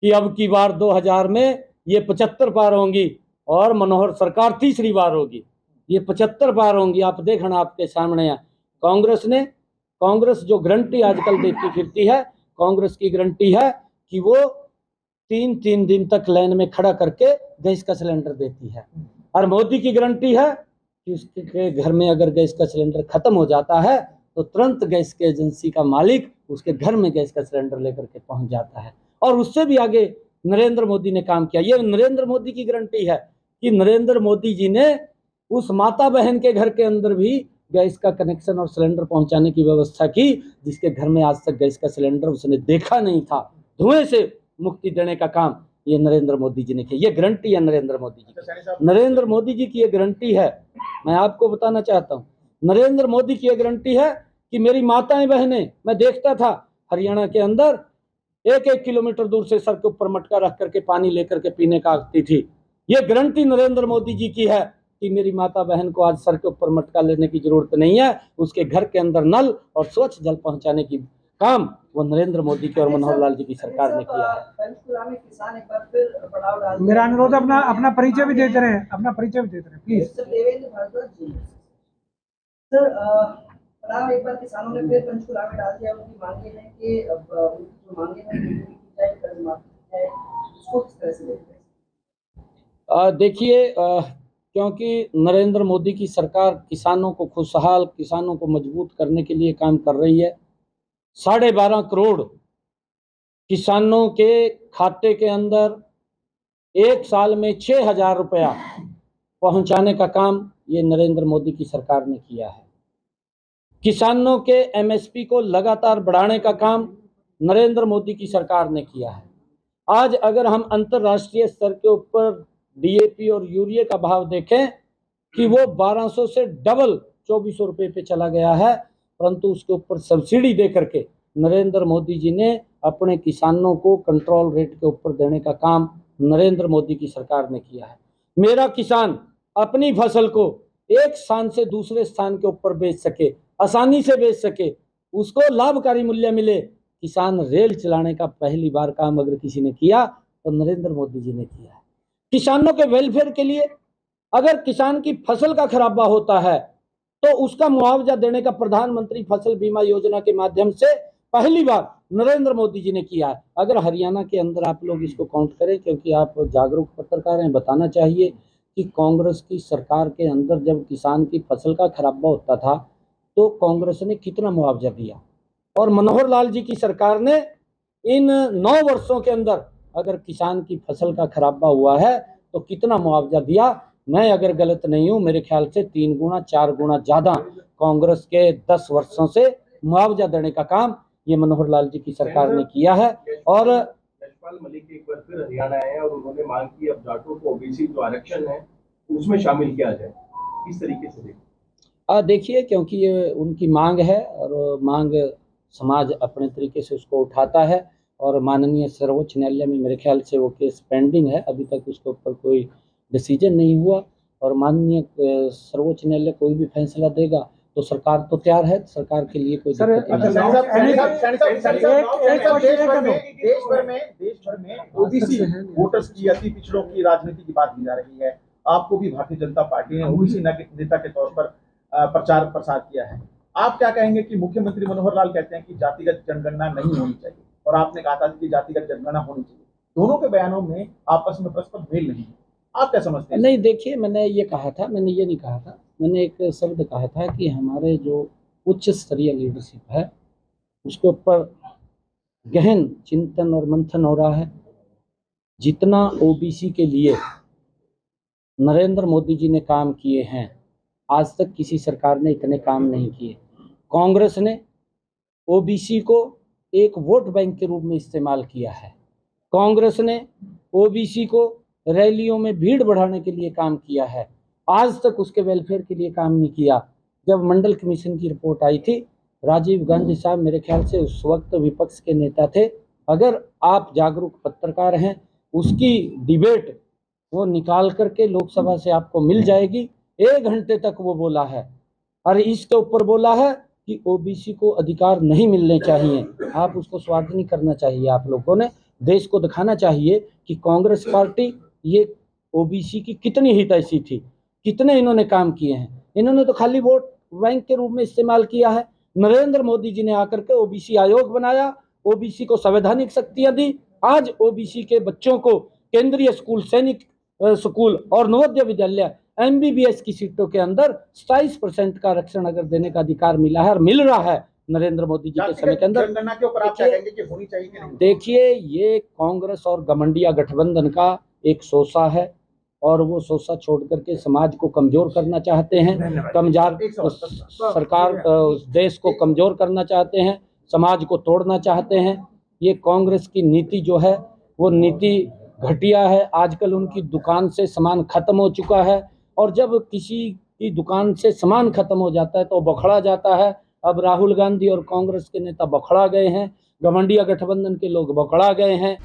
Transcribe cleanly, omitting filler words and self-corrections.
कि अब की बार 2000 में ये 75 पार होंगी और मनोहर सरकार तीसरी बार होगी, ये 75 पार होंगी। आप देखना आपके सामने है। कांग्रेस जो गारंटी आजकल देती फिरती है, कांग्रेस की गारंटी है कि वो 3 दिन तक लाइन में खड़ा करके गैस का सिलेंडर देती है। और मोदी की गारंटी है कि उसके घर में अगर गैस का सिलेंडर खत्म हो जाता है तो तुरंत गैस के एजेंसी का मालिक उसके घर में गैस का सिलेंडर लेकर के पहुंच जाता है। और उससे भी आगे नरेंद्र मोदी ने काम किया। ये नरेंद्र मोदी की गारंटी है कि नरेंद्र मोदी जी ने उस माता बहन के घर के अंदर भी गैस का कनेक्शन और सिलेंडर पहुंचाने की व्यवस्था की, जिसके घर में आज तक गैस का सिलेंडर उसने देखा नहीं था। धुएं से मुक्ति देने का काम ये नरेंद्र मोदी जी ने किया। ये गारंटी है नरेंद्र मोदी जी की। नरेंद्र मोदी जी की ये गारंटी है। मैं आपको बताना चाहता हूँ, नरेंद्र मोदी की ये गारंटी है कि मेरी माताएं बहनें, मैं देखता था हरियाणा के अंदर 1-1 किलोमीटर दूर से सर के ऊपर मटका रख करके पानी लेकर के पीने का आती थी। ये गारंटी नरेंद्र मोदी जी की है कि मेरी माता बहन को आज सर के ऊपर मटका लेने की जरूरत नहीं है, उसके घर के अंदर नल और स्वच्छ जल पहुंचाने की काम वो नरेंद्र मोदी की और मनोहर लाल जी की सरकार ने किया है। किसान एक बार फिर पड़ाव डाल, मेरा अनुरोध अपना परिचय भी देते रहे, अपना परिचय भी देते रहे प्लीज। देवेंद्र भारद्वाज जी। सर, पड़ाव एक बार किसानों ने फिर पंचकुला में डाल दिया। उनकी मांगे हैं कि अब उनकी जो मांगे हैं कर्ज माफी की जाए, उसको किस तरह से देखते हैं? देखिए, क्योंकि नरेंद्र मोदी की सरकार किसानों को खुशहाल, किसानों को मजबूत करने के लिए काम कर रही है। 12.5 करोड़ किसानों के खाते के अंदर एक साल में 6,000 रुपया पहुंचाने का काम ये नरेंद्र मोदी की सरकार ने किया है। किसानों के एमएसपी को लगातार बढ़ाने का काम नरेंद्र मोदी की सरकार ने किया है। आज अगर हम अंतर्राष्ट्रीय स्तर के ऊपर डीएपी और यूरिया का भाव देखें कि वो 1200 से डबल 2400 रुपये पे चला गया है, परंतु उसके ऊपर सब्सिडी दे करके नरेंद्र मोदी जी ने अपने किसानों को कंट्रोल रेट के ऊपर देने का काम नरेंद्र मोदी की सरकार ने किया है। मेरा किसान अपनी फसल को एक स्थान से दूसरे स्थान के ऊपर बेच सके, आसानी से बेच सके, उसको लाभकारी मूल्य मिले, किसान रेल चलाने का पहली बार काम अगर किसी ने किया तो नरेंद्र मोदी जी ने किया है। किसानों के वेलफेयर के लिए अगर किसान की फसल का खराबा होता है तो उसका मुआवजा देने का प्रधानमंत्री फसल बीमा योजना के माध्यम से पहली बार नरेंद्र मोदी जी ने किया है। अगर हरियाणा के अंदर आप लोग इसको काउंट करें, क्योंकि आप जागरूक पत्रकार हैं, बताना चाहिए कि कांग्रेस की सरकार के अंदर जब किसान की फसल का खराबा होता था तो कांग्रेस ने कितना मुआवजा दिया, और मनोहर लाल जी की सरकार ने इन 9 वर्षों के अंदर अगर किसान की फसल का खराबा हुआ है तो कितना मुआवजा दिया। मैं अगर गलत नहीं हूं, मेरे ख्याल से 3 गुना 4 गुना ज्यादा कांग्रेस के 10 वर्षों से मुआवजा देने का काम ये मनोहर लाल जी की सरकार ने किया है। और यशपाल मलिक एक बार फिर हरियाणा आए और उन्होंने मांग की अब जाटों को ओबीसी जो आरक्षण है उसमें शामिल किया जाए। किस तरीके से देखिए, क्योंकि ये उनकी मांग है और मांग समाज अपने तरीके से उसको उठाता है, और माननीय सर्वोच्च न्यायालय में मेरे ख्याल से वो केस पेंडिंग है, अभी तक उसके ऊपर कोई डिसीजन नहीं हुआ। और माननीय सर्वोच्च न्यायालय कोई भी फैसला देगा तो सरकार तो तैयार है, सरकार के लिए कोई दिक्कत नहीं है। देश भर में ओबीसी वोटर्स की, अति पिछड़ों की राजनीति की बात की जा रही है। आपको भी भारतीय जनता पार्टी ने ओबीसी नेता के तौर पर प्रचार प्रसार किया है। आप क्या कहेंगे कि मुख्यमंत्री मनोहर लाल कहते हैं कि जातिगत जनगणना नहीं होनी चाहिए, और आपने कहा था कि जातिगत जनगणना होनी चाहिए। दोनों के बयानों में आपस में परस्पर मेल नहीं है। आप क्या समझते हैं? नहीं, देखिए, मैंने ये नहीं कहा था, मैंने एक शब्द कहा था कि हमारे जो उच्च स्तरीय लीडरशिप है उसके ऊपर गहन चिंतन और मंथन हो रहा है। जितना ओबीसी के लिए नरेंद्र मोदी जी ने काम किए हैं, आज तक किसी सरकार ने इतने काम नहीं किए। कांग्रेस ने ओबीसी को एक वोट बैंक के रूप में इस्तेमाल किया है। कांग्रेस ने ओबीसी को रैलियों में भीड़ बढ़ाने के लिए काम किया है, आज तक उसके वेलफेयर के लिए काम नहीं किया। जब मंडल कमीशन की रिपोर्ट आई थी, राजीव गांधी साहब मेरे ख्याल से उस वक्त विपक्ष के नेता थे। अगर आप जागरूक पत्रकार हैं, उसकी डिबेट वो निकाल करके लोकसभा से आपको मिल जाएगी। 1 घंटे तक वो बोला है, और इसके ऊपर बोला है कि ओबीसी को अधिकार नहीं मिलने चाहिए। आप उसको स्वाधीन करना चाहिए आप लोगों ने। देश को दिखाना चाहिए कि कांग्रेस पार्टी ये ओबीसी की कितनी हितैषी थी, कितने इन्होंने काम किए हैं। इन्होंने तो खाली वोट बैंक के रूप में इस्तेमाल किया है। नरेंद्र मोदी जी ने आकर के ओबीसी आयोग बनाया, ओबीसी को संवैधानिक शक्तियां दी। आज ओबीसी के बच्चों को केंद्रीय स्कूल, सैनिक स्कूल और नवोदय विद्यालय एमबीबीएस की सीटों के अंदर 27% का आरक्षण अगर देने का अधिकार मिला है और मिल रहा है नरेंद्र मोदी जी के समय के अंदर। जनगणना के ऊपर आप क्या कहेंगे कि होनी चाहिए कि नहीं? देखिए, ये कांग्रेस और गठबंधन गठबंधन का एक सोसा है और वो सोसा छोड़ करके समाज को कमजोर करना चाहते हैं, सरकार देश को कमजोर करना चाहते हैं, समाज को तोड़ना चाहते हैं। ये कांग्रेस की नीति जो है वो नीति घटिया है। आजकल उनकी दुकान से सामान खत्म हो चुका है और जब किसी की दुकान से सामान खत्म हो जाता है तो बखड़ा जाता है। अब राहुल गांधी और कांग्रेस के नेता बखड़ा गए हैं, गठबंधन के लोग बखड़ा गए हैं।